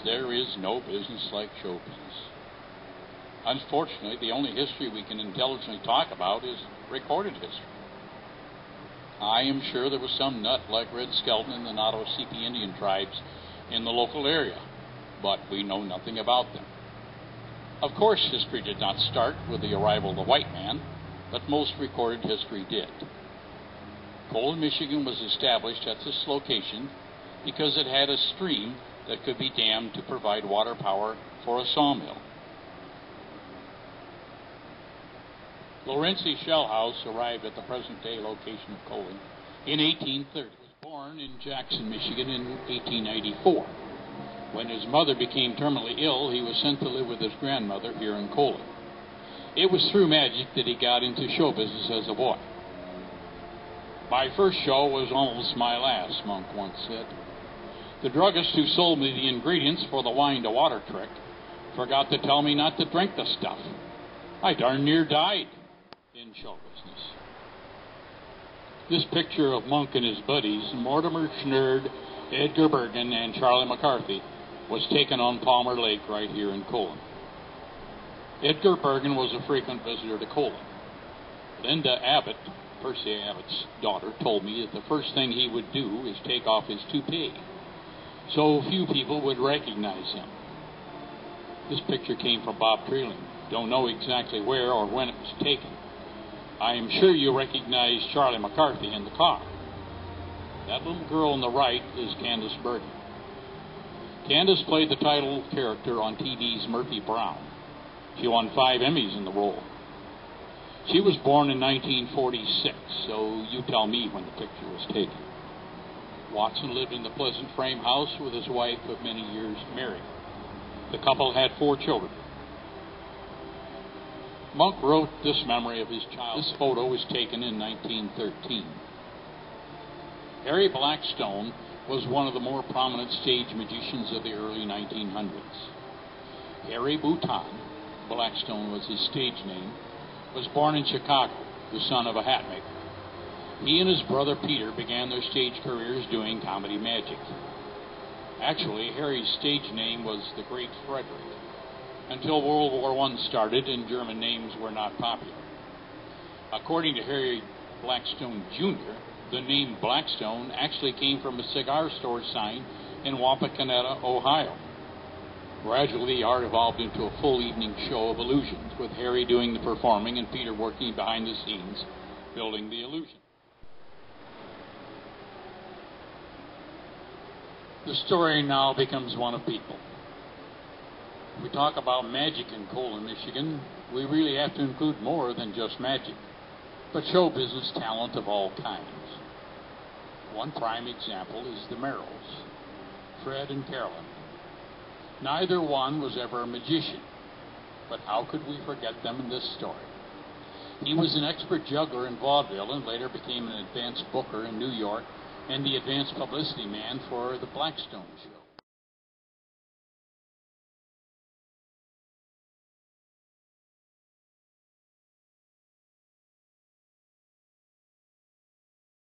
there is no business like show business. Unfortunately, the only history we can intelligently talk about is recorded history. I am sure there was some nut like Red Skelton and the Nottowasipi Indian tribes in the local area, but we know nothing about them. Of course, history did not start with the arrival of the white man, but most recorded history did. Colon, Michigan was established at this location because it had a stream that could be dammed to provide water power for a sawmill. Lorenzi Shell House arrived at the present-day location of Colon in 1830. He was born in Jackson, Michigan in 1894. When his mother became terminally ill, he was sent to live with his grandmother here in Colon. It was through magic that he got into show business as a boy. My first show was almost my last, Monk once said. The druggist who sold me the ingredients for the wine-to-water trick forgot to tell me not to drink the stuff. I darn near died in show business. This picture of Monk and his buddies, Mortimer Schnerd, Edgar Bergen, and Charlie McCarthy, was taken on Palmer Lake right here in Colon. Edgar Bergen was a frequent visitor to Colon. Linda Abbott, Percy Abbott's daughter, told me that the first thing he would do is take off his toupee, so few people would recognize him. This picture came from Bob Treeling. Don't know exactly where or when it was taken. I am sure you recognize Charlie McCarthy in the car. That little girl on the right is Candace Bergen. Candace played the title character on TV's Murphy Brown. She won 5 Emmys in the role. She was born in 1946, so you tell me when the picture was taken. Watson lived in the pleasant frame house with his wife of many years, Mary. The couple had 4 children. Monk wrote this memory of his child. This photo was taken in 1913. Harry Blackstone was one of the more prominent stage magicians of the early 1900s. Harry Bouton, Blackstone was his stage name, was born in Chicago, the son of a hat maker. He and his brother Peter began their stage careers doing comedy magic. Actually, Harry's stage name was the Great Frederick, until World War I started and German names were not popular. According to Harry Blackstone Jr., the name Blackstone actually came from a cigar store sign in Wapakoneta, Ohio. Gradually, the art evolved into a full evening show of illusions, with Harry doing the performing and Peter working behind the scenes, building the illusion. The story now becomes one of people. If we talk about magic in Colon, Michigan, we really have to include more than just magic, but show business talent of all kinds. One prime example is the Merrills, Fred and Carolyn. Neither one was ever a magician, but how could we forget them in this story? He was an expert juggler in vaudeville and later became an advanced booker in New York and the advanced publicity man for the Blackstone Show.